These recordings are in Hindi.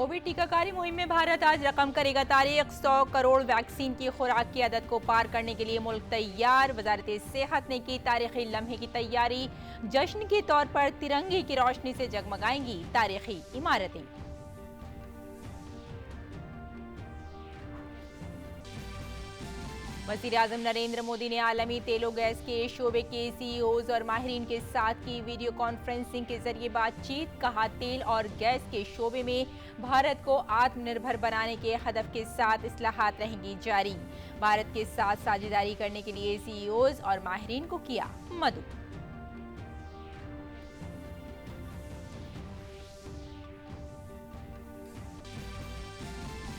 कोविड टीकाकारी मुहिम में भारत आज रकम करेगा तारीख। 100 करोड़ वैक्सीन की खुराक की आदत को पार करने के लिए मुल्क तैयार। वजारत सेहत ने की तारीखी लम्हे की तैयारी। जश्न के तौर पर तिरंगे की रोशनी से जगमगाएंगी तारीखी इमारतें। वज़ीर-ए-आज़म नरेंद्र मोदी ने आलमी तेलो गैस के शोबे के सीईओज और माहिरीन के साथ की वीडियो कॉन्फ्रेंसिंग के जरिए बातचीत। कहा, तेल और गैस के शोबे में भारत को आत्मनिर्भर बनाने के हदफ के साथ इस्लाहात रहेंगी जारी। भारत के साथ साझेदारी करने के लिए सीईओज और माहिरीन को किया मदऊ।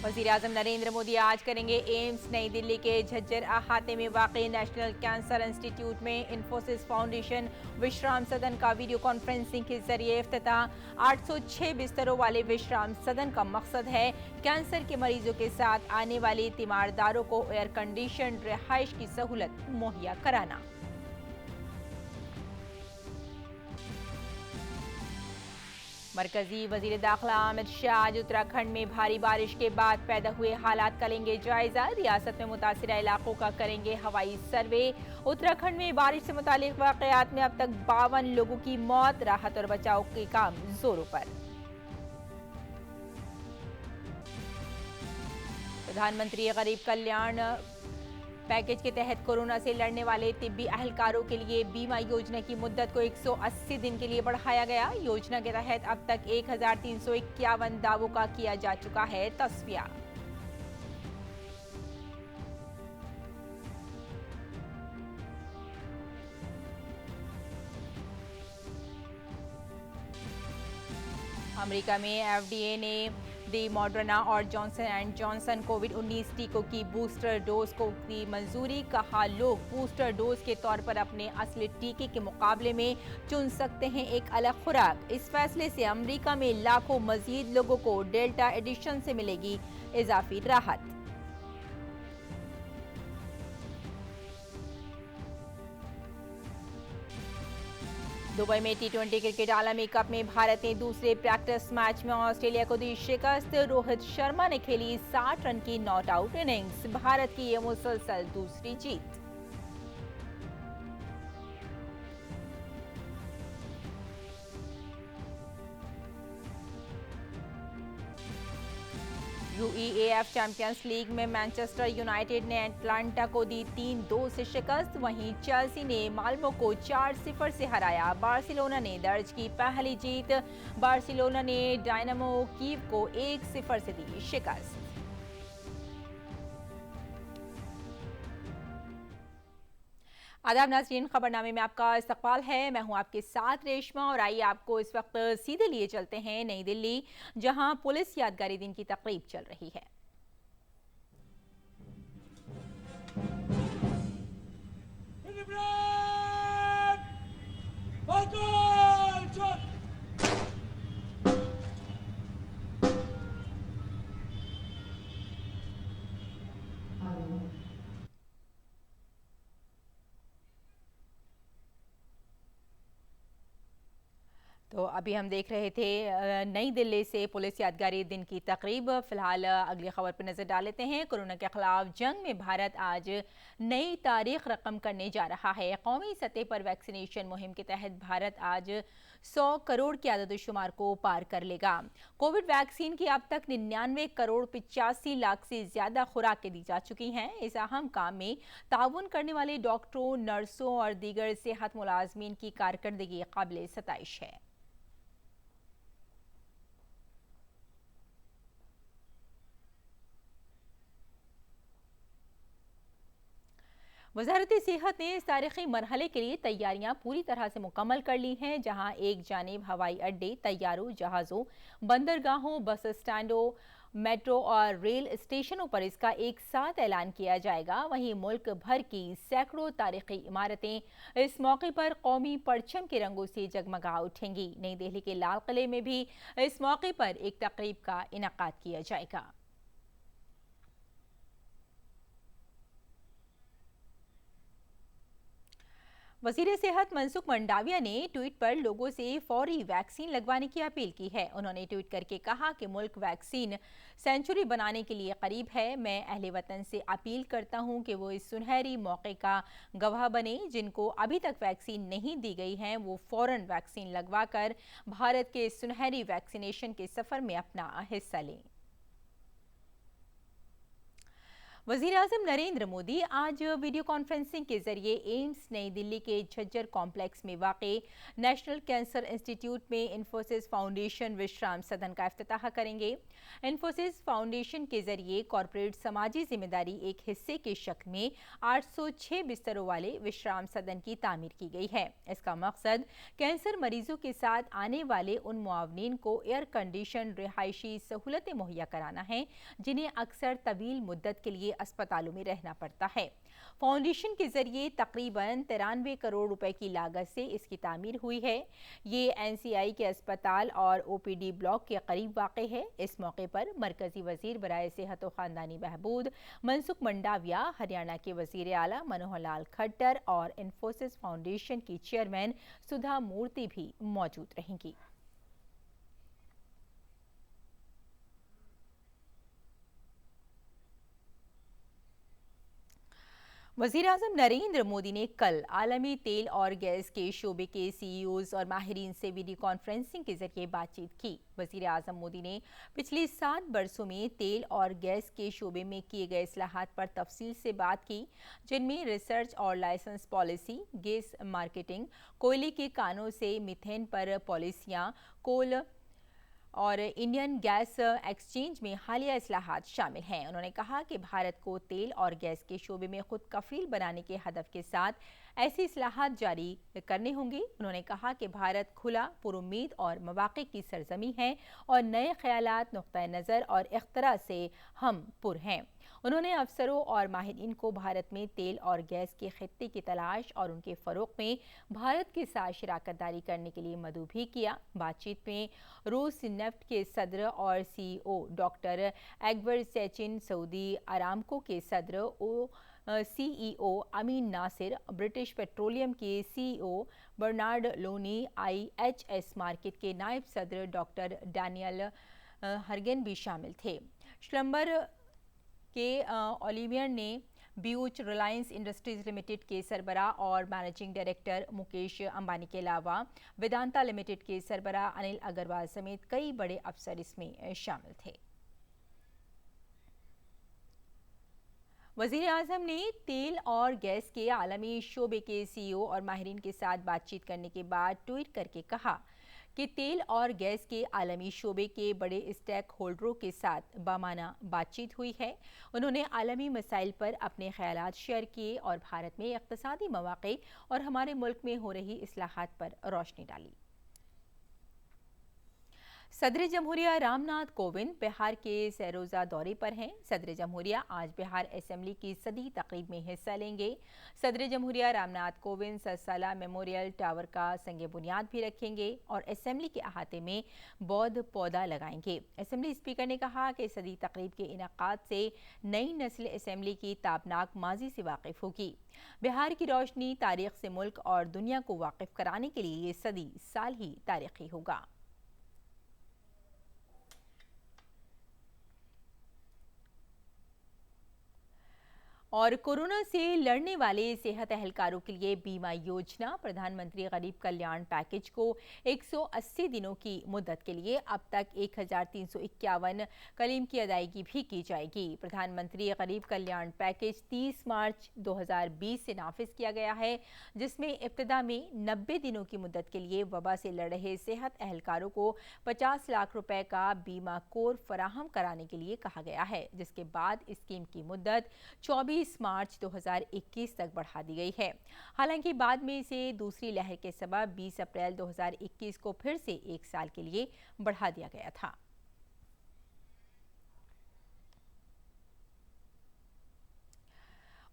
वज़ीर-ए-आज़म नरेंद्र मोदी आज करेंगे एम्स नई दिल्ली के झज्जर अहाते में वाक़ई नेशनल कैंसर इंस्टीट्यूट में इंफोसिस फाउंडेशन विश्राम सदन का वीडियो कॉन्फ्रेंसिंग के जरिए इफ्तिताह। 806 बिस्तरों वाले विश्राम सदन का मकसद है कैंसर के मरीजों के साथ आने वाले तीमारदारों को एयर कंडीशन रिहाइश की सहूलत मुहैया कराना। मरकजी वजीर दाखिला अमित शाह आज उत्तराखंड में भारी बारिश के बाद पैदा हुए हालात का लेंगे जायजा। रियासत में मुतासिरा इलाकों का करेंगे हवाई सर्वे। उत्तराखंड में बारिश से मुतालिक वाकयात में अब तक 52 लोगों की मौत। राहत और बचाव के काम जोरों पर। प्रधानमंत्री गरीब कल्याण पैकेज के तहत कोरोना से लड़ने वाले तिब्बी अहलकारों के लिए बीमा योजना की मुद्दत को 180 दिन के लिए बढ़ाया गया। योजना के तहत अब तक 1351 दावों का किया जा चुका है तस्फिया। अमेरिका में एफडीए ने दी मॉडर्ना और जॉनसन एंड जॉनसन कोविड-19 टीकों की बूस्टर डोज को दी मंजूरी। कहा, लोग बूस्टर डोज के तौर पर अपने असली टीके के मुकाबले में चुन सकते हैं एक अलग खुराक। इस फैसले से अमेरिका में लाखों मजीद लोगों को डेल्टा एडिशन से मिलेगी इजाफी राहत। दुबई में टी20 क्रिकेट आलमी कप में भारत ने दूसरे प्रैक्टिस मैच में ऑस्ट्रेलिया को दी शिकस्त। रोहित शर्मा ने खेली 60 रन की नॉट आउट इनिंग्स। भारत की ये मुसलसल दूसरी जीत। यूईएएफ चैंपियंस लीग में मैनचेस्टर यूनाइटेड ने एटलांटा को दी 3-2 से शिकस्त। वहीं चेल्सी ने माल्मो को 4-0 से हराया। बार्सिलोना ने दर्ज की पहली जीत। बार्सिलोना ने डायनामो कीव को 1-0 से दी शिकस्त। आदाब नाज़रीन, खबरनामे में आपका इस्तकबाल है। मैं हूं आपके साथ रेशमा और आइए आपको इस वक्त सीधे लिए चलते हैं नई दिल्ली, जहां पुलिस यादगारी दिन की तकरीब चल रही है। तो अभी हम देख रहे थे नई दिल्ली से पुलिस यादगारी दिन की तकरीब। फिलहाल अगली खबर पर नजर डाल लेते हैं। कोरोना के खिलाफ जंग में भारत आज नई तारीख रकम करने जा रहा है। कौमी सतह पर वैक्सीनेशन मुहिम के तहत भारत आज 100 करोड़ की आदतशुमार को पार कर लेगा। कोविड वैक्सीन की अब तक 99 करोड़ 85 लाख से ज्यादा खुराकें दी जा चुकी हैं। इस अहम काम में ताउन करने वाले डॉक्टरों, नर्सों और दीगर सेहत मुलाजमीन की कारकर्दगी काबिल सताइश है। वजारत सेहत ने इस तारीखी मरहले के लिए तैयारियां पूरी तरह से मुकम्मल कर ली हैं, जहां एक जानिब हवाई अड्डे, तैयारों, जहाज़ों, बंदरगाहों, बस स्टैंडों, मेट्रो और रेल स्टेशनों पर इसका एक साथ ऐलान किया जाएगा। वहीं मुल्क भर की सैकड़ों तारीखी इमारतें इस मौके पर कौमी परचम के रंगों से जगमगा उठेंगी। नई दिल्ली के लाल किले में भी इस मौके पर एक तकरीब का इनेकाद किया जाएगा। वजीर सेहत मनसुख मंडाविया ने ट्वीट पर लोगों से फौरी वैक्सीन लगवाने की अपील की है। उन्होंने ट्वीट करके कहा कि मुल्क वैक्सीन सेंचुरी बनाने के लिए करीब है। मैं अहले वतन से अपील करता हूं कि वो इस सुनहरी मौके का गवाह बने। जिनको अभी तक वैक्सीन नहीं दी गई है वो फौरन वैक्सीन लगवाकर भारत के सुनहरी वैक्सीनेशन के सफर में अपना हिस्सा लें। वज़ीर-ए-आज़म नरेंद्र मोदी आज वीडियो कॉन्फ्रेंसिंग के जरिए एम्स नई दिल्ली के झज्जर कॉम्प्लेक्स में वाक़े नेशनल कैंसर इंस्टीट्यूट में इंफोसिस फाउंडेशन विश्राम सदन का इफ्तिताह करेंगे। इंफोसिस फाउंडेशन के जरिए कॉरपोरेट समाजी जिम्मेदारी एक हिस्से के शक्ल में 806 बिस्तरों वाले विश्राम सदन की तामीर की गई है। इसका मकसद कैंसर मरीजों के साथ आने वाले उन मुआवनीन को एयर कंडीशन रिहायशी सहूलतें मुहैया कराना है जिन्हें अक्सर तवील मुद्दत के लिए अस्पतालों में रहना पड़ता है। फाउंडेशन के जरिए तकरीबन 93 करोड़ रुपए की लागत से इसकी तामीर हुई है। ये एनसीआई के अस्पताल और ओपीडी ब्लॉक के करीब वाक़े है। इस मौके पर मरकजी वजीर बराए सेहत और खानदानी बहबूद मनसुख मंडाविया, हरियाणा के वजीर आला मनोहर लाल खट्टर और इंफोसिस फाउंडेशन की चेयरमैन सुधा मूर्ति भी मौजूद रहेंगी। वज़ीर-ए-आज़म नरेंद्र मोदी ने कल आलमी तेल और गैस के शोबे के सीईओज़ और माहिरीन से वीडियो कॉन्फ्रेंसिंग के जरिए बातचीत की। वज़ीर-ए-आज़म मोदी ने पिछले 7 बरसों में तेल और गैस के शोबे में किए गए इस्लाहात पर तफसील से बात की, जिनमें रिसर्च और लाइसेंस पॉलिसी, गैस मार्केटिंग, कोयले के कानों से मीथेन पर पॉलिसियाँ, कोल और इंडियन गैस एक्सचेंज में हालिया इस्लाहात शामिल हैं। उन्होंने कहा कि भारत को तेल और गैस के शोबे में खुद कफील बनाने के हदफ के साथ ऐसे इस्लाहात जारी करने होंगे। उन्होंने कहा कि भारत खुला, पुरुम्मीद और मौक़े की सरजमी है और नए ख्यालात, नुक्ता नज़र और इख्तरा से हम पुर हैं। उन्होंने अफसरों और माहिरीन को भारत में तेल और गैस के खित्ते की तलाश और उनके फ़रोग़ में भारत के साथ शराकत दारी करने के लिए मदऊ भी किया। बातचीत में रूस नेफ्ट के सदर और CEO doctor Igor Sechin, Saudi Aramco के सदर CEO Amin Nasser, British Petroleum के CEO Bernard Looney, IHS Markit के नायब सदर डॉक्टर डैनियल हर्गन भी शामिल थे। श्लम्बर के ओलिवियर ने ब्यूच रिलायंस इंडस्ट्रीज लिमिटेड के सरबरा और मैनेजिंग डायरेक्टर मुकेश अंबानी के अलावा वेदांता लिमिटेड के सरबरा अनिल अग्रवाल समेत कई बड़े अफसर इसमें शामिल थे। वज़ीर-ए-आज़म ने तेल और गैस के आलमी शोबे के सीईओ और माहिरीन के साथ बातचीत करने के बाद ट्वीट करके कहा कि तेल और गैस के आलमी शोबे के बड़े स्टेक होल्डरों के साथ बामाना बातचीत हुई है। उन्होंने आलमी मसाइल पर अपने ख्यालात शेयर किए और भारत में इक़्तिसादी मौक़े और हमारे मुल्क में हो रही इस्लाहात पर रोशनी डाली। सदर जमहूरिया रामनाथ कोविंद बिहार के सैरोज़ा दौरे पर हैं। सदर जमहूरिया आज बिहार असेंबली की सदी तकरीब में हिस्सा लेंगे। सदर जमहूरिया रामनाथ कोविंद 7 साला मेमोरियल टावर का संग बुनियाद भी रखेंगे और असेंबली के अहाते में बौद्ध पौधा लगाएंगे। असेंबली स्पीकर ने कहा कि सदी तकरीब के इनेकाद से नई नस्ल असेंबली की ताबनाक माजी से वाकिफ होगी। बिहार की रोशनी तारीख से मुल्क और दुनिया को वाकिफ कराने के लिए ये सदी साल ही तारीखी होगा। और कोरोना से लड़ने वाले सेहत एहलकारों के लिए बीमा योजना प्रधानमंत्री गरीब कल्याण पैकेज को 180 दिनों की मुद्दत के लिए अब तक 1351 कलीम की अदायगी भी की जाएगी। प्रधानमंत्री गरीब कल्याण पैकेज 30 मार्च 2020 से नाफिज किया गया है, जिसमें इब्तिदा में 90 दिनों की मुद्दत के लिए वबा से लड़ रहे सेहत एहलकारों को 50 लाख रुपए का बीमा कोर फराहम कराने के लिए कहा गया है, जिसके बाद स्कीम की मुद्दत 24 मार्च 2021 तक बढ़ा दी गई है। हालांकि बाद में इसे दूसरी लहर के सबब 20 अप्रैल 2021 को फिर से 1 साल के लिए बढ़ा दिया गया था।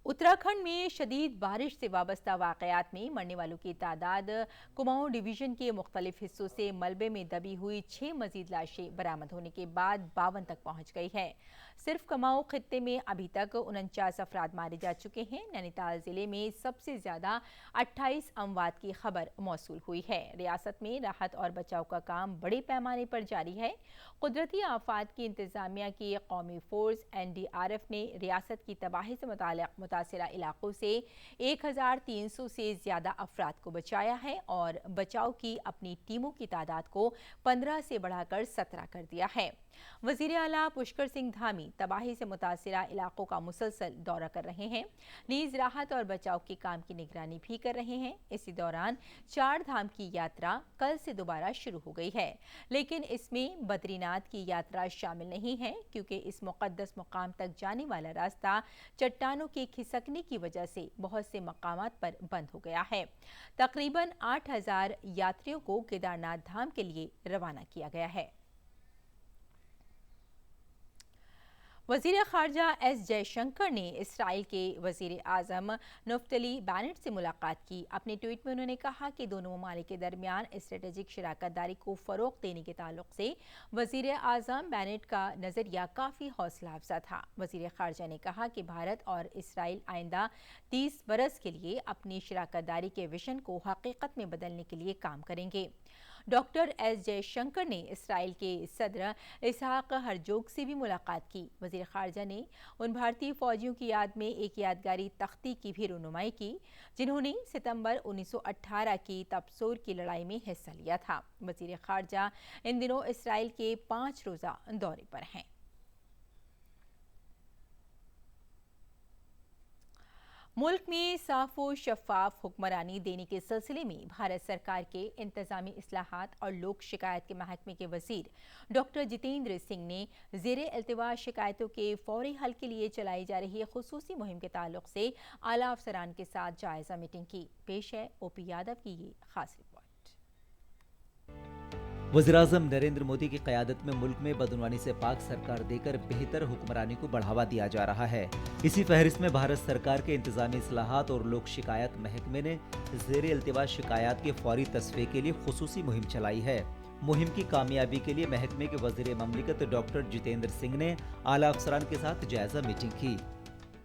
उत्तराखंड में शदीद बारिश से वाबस्ता वाकयात में मरने वालों की तादाद कुमाऊं डिवीजन के मुख्तलिफ हिस्सों से मलबे में दबी हुई 6 मजीद लाशें बरामद होने के बाद 52 तक पहुंच गई है। सिर्फ कुमाऊं खित्ते में अभी तक 49 अफराद मारे जा चुके हैं। नैनीताल जिले में सबसे ज्यादा 28 अमवात की खबर मौसूल हुई है। रियासत में राहत और बचाव का काम बड़े पैमाने पर जारी है। कुदरती आफात की इंतजामिया की कौमी फोर्स NDRF ने रियासत की तबाही से मुतासिरा इलाकों से 1300 से ज्यादा अफराद को बचाया है और बचाव की अपनी टीमों की तादाद को 15 से बढ़ाकर 17 कर दिया है। वजीर आला पुष्कर सिंह धामी तबाही से मुतासिरा इलाकों का मुसलसल दौरा कर रहे हैं। नीज राहत और बचाव के काम की निगरानी भी कर रहे हैं। इसी दौरान 4 धाम की यात्रा कल से दोबारा शुरू हो गई है, लेकिन इसमें बद्रीनाथ की यात्रा शामिल नहीं है क्योंकि इस मुकद्दस मुकाम तक जाने वाला रास्ता चट्टानों के खिसकने की वजह से बहुत से मकामात पर बंद हो गया है। तकरीबन 8000 यात्रियों को केदारनाथ धाम के लिए रवाना किया गया है। वजीर खारजा S जयशंकर ने इसराइल के वजीर आजम नफ्तली बेनेट से मुलाकात की। अपने ट्वीट में उन्होंने कहा कि दोनों ममालिक के दरमियान स्ट्रेटेजिक शराकतदारी को फ़रोग़ देने के ताल्लुक से वजीर आजम बेनेट का नज़रिया काफ़ी हौसला अफजा था। वजीर खारजा ने कहा कि भारत और इसराइल आइंदा 30 बरस के लिए अपनी शराकतदारी के विजन को हकीकत में बदलने के लिए काम करेंगे। डॉक्टर S जयशंकर ने इसराइल के सदर इसहाक हरजोग से भी मुलाकात की। वजीर खारजा ने उन भारतीय फौजियों की याद में एक यादगारी तख्ती की भी रुनुमाई की जिन्होंने सितंबर 1918 की तबसूर की लड़ाई में हिस्सा लिया था। वजीर खारजा इन दिनों इसराइल के 5 रोज़ा दौरे पर हैं। मुल्क में साफ व शफाफ हुक्मरानी देने के सिलसिले में भारत सरकार के इंतजामी इस्लाहात और लोक शिकायत के महकमे के वजीर डॉक्टर जितेंद्र सिंह ने ज़ेरे इल्तिवा शिकायतों के फौरी हल के लिए चलाई जा रही खुसूसी मुहिम के ताल्लुक से आला अफसरान के साथ जायजा मीटिंग की। पेश है OP यादव की ये खास रिपोर्ट। वज़ीर-ए-आज़म नरेंद्र मोदी की क़यादत में मुल्क में बदनवानी से पाक सरकार देकर बेहतर हुक्मरानी को बढ़ावा दिया जा रहा है। इसी फहरिस्त में भारत सरकार के इंतजामी इस्लाहात और लोक शिकायत महकमे ने ज़ेरे इल्तिवा शिकायत के फौरी तस्फ़े के लिए खुसूसी मुहिम चलाई है। मुहिम की कामयाबी के लिए महकमे के वज़ीर ममलिकत डॉक्टर जितेंद्र सिंह ने आला अफसरान के साथ जायजा मीटिंग की।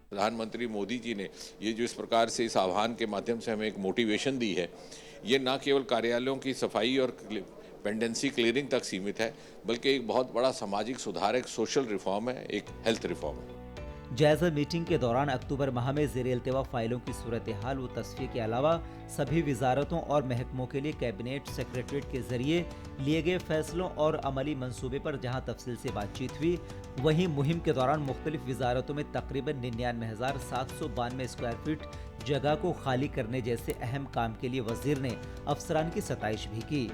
प्रधानमंत्री मोदी जी ने ये जो इस प्रकार से इस आह्वान के माध्यम से हमें एक मोटिवेशन दी है, ये न केवल कार्यालयों की सफाई और पेंडेंसी क्लियरिंग तक सीमित है, बल्कि एक बहुत बड़ा सामाजिक सुधार, एक सोशल रिफॉर्म है, एक हेल्थ रिफॉर्म है। जायजा मीटिंग के दौरान अक्टूबर माह में ज़ेरे इल्तिवा फाइलों की सूरत हाल व तस्फ़ीर के अलावा सभी वजारतों और महकमों के लिए कैबिनेट सेक्रेटरीट के जरिए लिए गए फैसलों और अमली मंसूबे पर जहां तफसील से बातचीत हुई, वहीं मुहिम के दौरान मुख्तलिफ वजारतों में तकरीबन 99,792 स्क्वायर फीट जगह को खाली करने जैसे अहम काम के लिए वजीर ने अफसरान की सताइश भी की।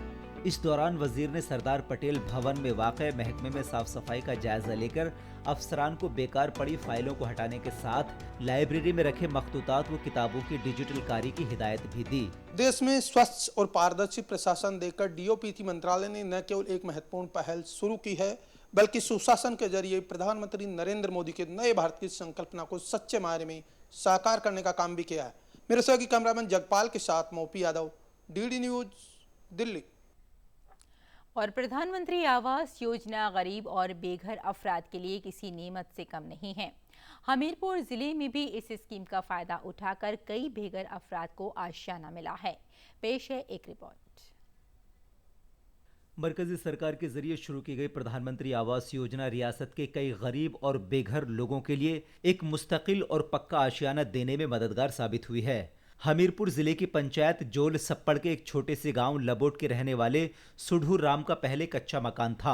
इस दौरान वजीर ने सरदार पटेल भवन में वाक़े महकमे में साफ सफाई का जायजा लेकर अफसरान को बेकार पड़ी फाइलों को हटाने के साथ लाइब्रेरी में रखे मखतूतात व किताबों की डिजिटल कारी की हिदायत भी दी। देश में स्वच्छ और पारदर्शी प्रशासन देकर DOPT मंत्रालय ने न केवल एक महत्वपूर्ण पहल शुरू की है, बल्कि सुशासन के जरिए प्रधानमंत्री नरेंद्र मोदी के नए भारत की संकल्पना को सच्चे मायने में साकार करने का काम भी किया है। मेरे सहयोगी कैमरामैन जगपाल के साथ मैं OP Yadav, DD news, Delhi. और प्रधानमंत्री आवास योजना गरीब और बेघर अफराद के लिए किसी नेमत से कम नहीं है। हमीरपुर जिले में भी इस स्कीम का फायदा उठाकर कई बेघर अफराद को आशियाना मिला है। पेश है एक रिपोर्ट। मरकजी सरकार के जरिए शुरू की गई प्रधानमंत्री आवास योजना रियासत के कई गरीब और बेघर लोगों के लिए एक मुस्तकिल और पक्का आशियाना देने में मददगार साबित हुई है। हमीरपुर जिले की पंचायत जोल सप्पड़ के एक छोटे से गांव लबोट के रहने वाले सुढ़ू राम का पहले कच्चा मकान था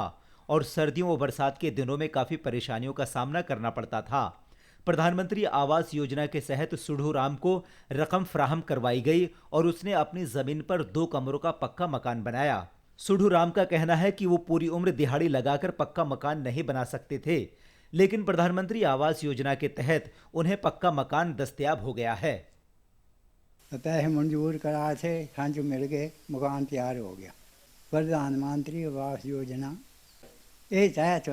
और सर्दियों व बरसात के दिनों में काफी परेशानियों का सामना करना पड़ता था। प्रधानमंत्री आवास योजना के तहत सुढ़ू राम को रकम फराहम करवाई गई और उसने अपनी जमीन पर 2 कमरों का पक्का मकान बनाया। सुढ़ू राम का कहना है कि वो पूरी उम्र दिहाड़ी लगाकर पक्का मकान नहीं बना सकते थे, लेकिन प्रधानमंत्री आवास योजना के तहत उन्हें पक्का मकान दस्तयाब हो गया है। पैसे मंजूर करा थे, खंड मिल गए, मकान तैयार हो गया। प्रधानमंत्री आवास योजना ये तहत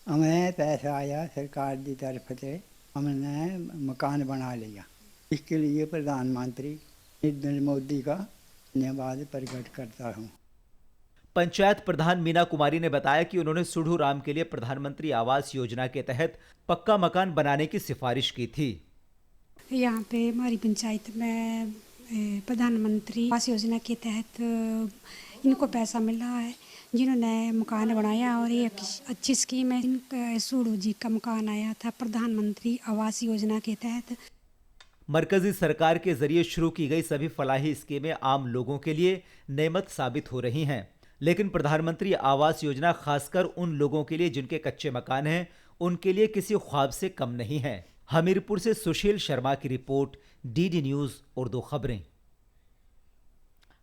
हमें पैसा आया सरकार की तरफ से हमने मकान बना लिया। इसके लिए प्रधानमंत्री नरेंद्र मोदी का धन्यवाद प्रकट करता हूँ। पंचायत प्रधान मीना कुमारी ने बताया कि उन्होंने सुढ़ू राम के लिए प्रधानमंत्री आवास योजना के तहत पक्का मकान बनाने की सिफारिश की थी। यहाँ पे हमारी पंचायत में प्रधानमंत्री आवास योजना के तहत इनको पैसा मिल रहा है, जिन्होंने मकान बनाया, और ये अच्छी स्कीम है। इनका सूढ़ू जी का मकान आया था प्रधानमंत्री आवास योजना के तहत। मरकजी सरकार के जरिए शुरू की गई सभी फलाही स्कीमें आम लोगों के लिए नेमत साबित हो रही हैं, लेकिन प्रधानमंत्री आवास योजना खासकर उन लोगों के लिए जिनके कच्चे मकान हैं, उनके लिए किसी ख्वाब से कम नहीं है। हमीरपुर से सुशील शर्मा की रिपोर्ट, डीडी न्यूज़ उर्दू खबरें।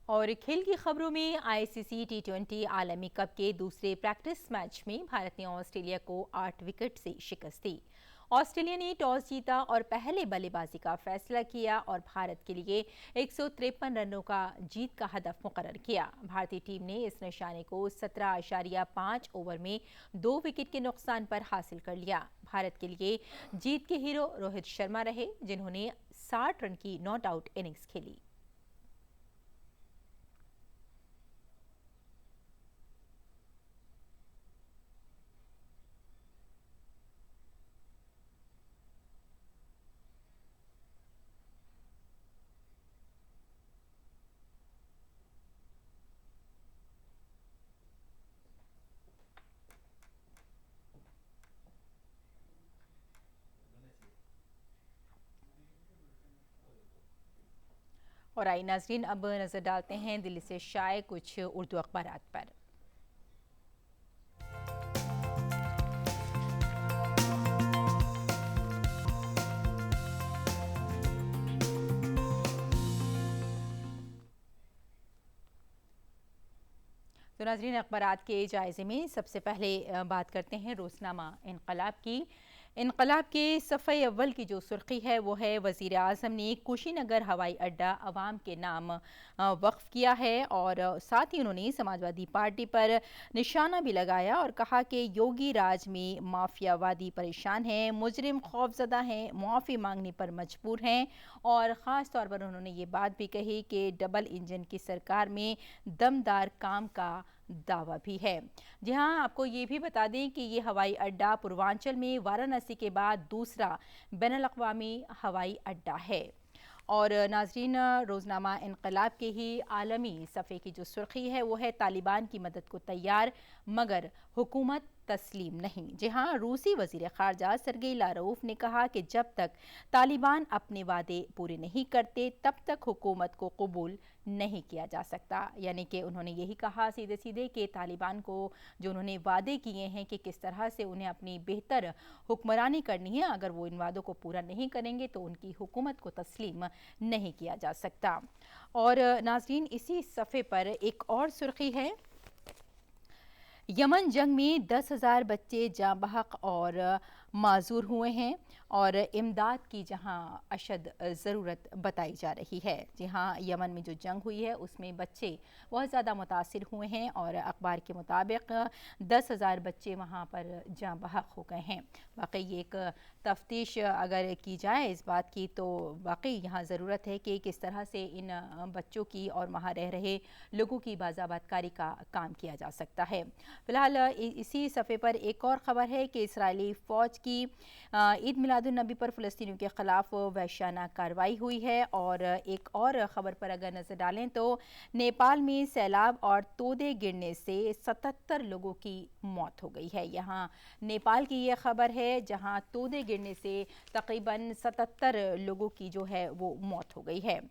और खेल की खबरों में आईसीसी टी20 आलमी कप के दूसरे प्रैक्टिस मैच में भारत ने ऑस्ट्रेलिया को 8 विकेट से शिकस्त दी। ऑस्ट्रेलिया ने टॉस जीता और पहले बल्लेबाजी का फैसला किया और भारत के लिए 153 रनों का जीत का हदफ मुकर्रर किया। भारतीय टीम ने इस निशाने को 17.5 ओवर में 2 विकेट के नुकसान पर हासिल कर लिया। भारत के लिए जीत के हीरो रोहित शर्मा रहे, जिन्होंने 60 रन की नॉट आउट इनिंग्स खेली। और आई नाज़रीन, अब नजर डालते हैं दिल्ली से शाये कुछ उर्दू अखबारात पर। तो नाज़रीन, अखबारात के जायजे में सबसे पहले बात करते हैं रोज़नामा इनकलाब की। इनकलाब के सफ़े अव्वल की जो सुर्खी है वो है, वज़ीर आज़म ने कुशीनगर हवाई अड्डा अवाम के नाम वक्फ किया है, और साथ ही उन्होंने समाजवादी पार्टी पर निशाना भी लगाया और कहा कि योगी राज में माफियावादी परेशान हैं, मुजरिम खौफजदा हैं, मुआफ़ी मांगने पर मजबूर हैं। और ख़ास तौर पर उन्होंने ये बात भी कही कि डबल इंजन की सरकार में दमदार काम का दावा भी है। जी हाँ, आपको ये भी बता दें कि ये हवाई अड्डा पूर्वांचल में वाराणसी के बाद दूसरा बैनुल-अक़वामी हवाई अड्डा है। और नाज़रीन, रोज़नामा इनकलाब के ही आलमी सफ़े की जो सुर्खी है वो है, तालिबान की मदद को तैयार मगर हुकूमत तस्लीम नहीं। जी हाँ, रूसी वज़ीर ख़ारजा सरगेई लारोफ ने कहा कि जब तक तालिबान अपने वादे पूरे नहीं करते तब तक हुकूमत को कबूल नहीं किया जा सकता। यानी कि उन्होंने यही कहा सीधे सीधे कि तालिबान को जो उन्होंने वादे किए हैं कि किस तरह से उन्हें अपनी बेहतर हुक्मरानी करनी है, अगर वो इन वादों को पूरा नहीं करेंगे तो उनकी हुकूमत को तस्लीम नहीं किया जा सकता। और नाज़रीन, इसी सफ़े पर एक और सुर्खी है, यमन जंग में 10,000 बच्चे जाँ बहक और माजूर हुए हैं और इमदाद की जहां अशद ज़रूरत बताई जा रही है। जी हाँ, यमन में जो जंग हुई है उसमें बच्चे बहुत ज़्यादा मुतासिर हुए हैं और अखबार के मुताबिक 10,000 बच्चे वहां पर जाँ बहक हो गए हैं। वाकई ये एक तफ्तीश अगर की जाए इस बात की तो वाकई यहाँ ज़रूरत है कि किस तरह से इन बच्चों की और वहाँ रह रहे लोगों की बाज़ाबातकारी का काम किया जा सकता है। फ़िलहाल इसी सफ़े पर एक और ख़बर है कि इसराइली फ़ौज की ईद मिलादुन्नबी पर फ़लस्तीनियों के ख़िलाफ़ वहशियाना कार्रवाई हुई है। और एक और ख़बर पर अगर नज़र डालें तो नेपाल में सैलाब और तोदे गिरने से 77 लोगों की मौत हो गई है। यहाँ नेपाल की ये ख़बर है जहाँ तोदे गिरने से तकरीबन 77 लोगों की जो है वो मौत हो गई है।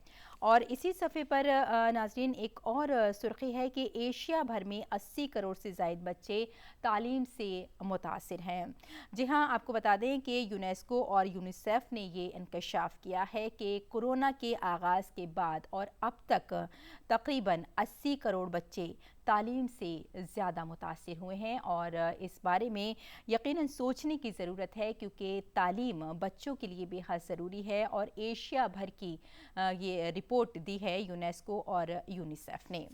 और इसी सफ़े पर नाज़रीन एक और सुर्खी है कि एशिया भर में 80 करोड़ से ज़ायद बच्चे तालीम से मुतासिर हैं। जी हाँ, आपको बता दें कि यूनेस्को और यूनिसेफ ने ये इंकशाफ किया है कि कोरोना के आगाज़ के बाद और अब तक तकरीबन 80 करोड़ बच्चे तालीम से ज़्यादा मुतासिर हुए हैं। और इस बारे में यकीनन सोचने की ज़रूरत है क्योंकि तालीम बच्चों के लिए बेहद ज़रूरी है और एशिया भर की ये रिपोर्ट दी है यूनेस्को और यूनिसेफ ने।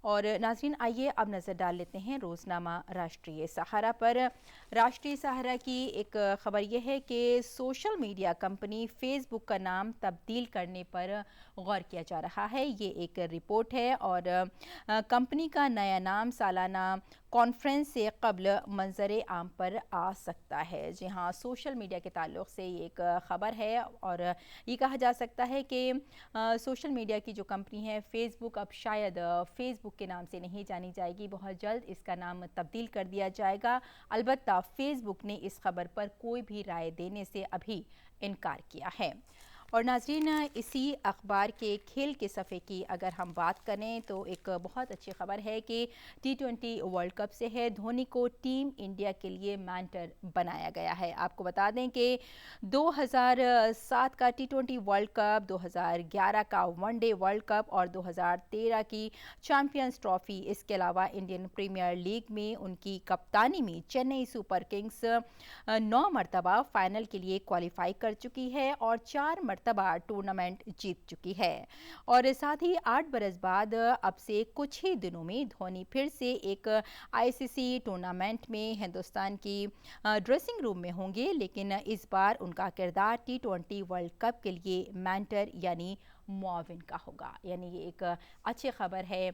और नाज़रीन, आइए अब नज़र डाल लेते हैं रोज़नामा राष्ट्रीय सहारा पर। राष्ट्रीय सहारा की एक ख़बर यह है कि सोशल मीडिया कंपनी फेसबुक का नाम तब्दील करने पर गौर किया जा रहा है। ये एक रिपोर्ट है और कंपनी का नया नाम सालाना कॉन्फ्रेंस से कबल मंजर आम पर आ सकता है। जी हाँ, सोशल मीडिया के ताल्लुक़ से ये एक ख़बर है और ये कहा जा सकता है कि सोशल मीडिया की जो कंपनी है फेसबुक, अब शायद फेसबुक के नाम से नहीं जानी जाएगी, बहुत जल्द इसका नाम तब्दील कर दिया जाएगा। अलबत्ता फेसबुक ने इस खबर पर कोई भी राय देने से अभी इनकार किया है। और नाज़रीन, इसी अखबार के खेल के सफ़े की अगर हम बात करें तो एक बहुत अच्छी खबर है कि T20 वर्ल्ड कप से है। धोनी को टीम इंडिया के लिए मेंटर बनाया गया है। आपको बता दें कि 2007 का T20 वर्ल्ड कप, 2011 का वनडे वर्ल्ड कप और 2013 की चैंपियंस ट्रॉफी, इसके अलावा इंडियन प्रीमियर लीग में उनकी कप्तानी में चेन्नई सुपर किंग्स 9 मरतबा फाइनल के लिए क्वालिफाई कर चुकी है और 4 मरतबा टूर्नामेंट जीत चुकी है। और साथ ही 8 बरस बाद अब से कुछ ही दिनों में धोनी फिर से एक ICC टूर्नामेंट में हिंदुस्तान की ड्रेसिंग रूम में होंगे, लेकिन इस बार उनका किरदार T20 वर्ल्ड कप के लिए मेंटर यानी मुआविन का होगा। यानी ये एक अच्छी खबर है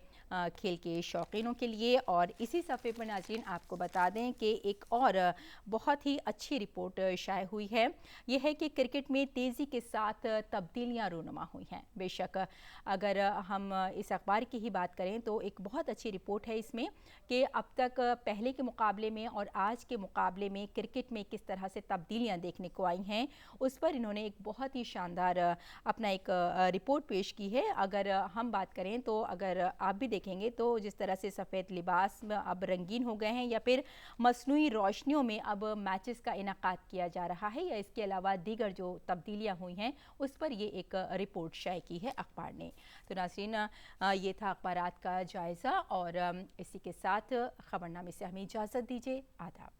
खेल के शौकीनों के लिए। और इसी सफ़े पर नाज़रीन आपको बता दें कि एक और बहुत ही अच्छी रिपोर्ट शाये हुई है। यह है कि क्रिकेट में तेज़ी के साथ तब्दीलियां रूनुमा हुई हैं। बेशक अगर हम इस अखबार की ही बात करें तो एक बहुत अच्छी रिपोर्ट है इसमें कि अब तक पहले के मुकाबले में और आज के मुकाबले में क्रिकेट में किस तरह से तब्दीलियां देखने को आई हैं, उस पर इन्होंने एक बहुत ही शानदार अपना एक रिपोर्ट पेश की है। अगर हम बात करें तो अगर आप भी देखेंगे तो जिस तरह से सफ़ेद लिबास में अब रंगीन हो गए हैं या फिर मसनूई रोशनियों में अब मैचेस का इनाकाद किया जा रहा है, या इसके अलावा दीगर जो तब्दीलियां हुई हैं उस पर ये एक रिपोर्ट शाये की है अखबार ने। तो नाज़रीन, ये था अखबारात का जायज़ा और इसी के साथ खबरनामे से हमें इजाज़त दीजिए। आदाब।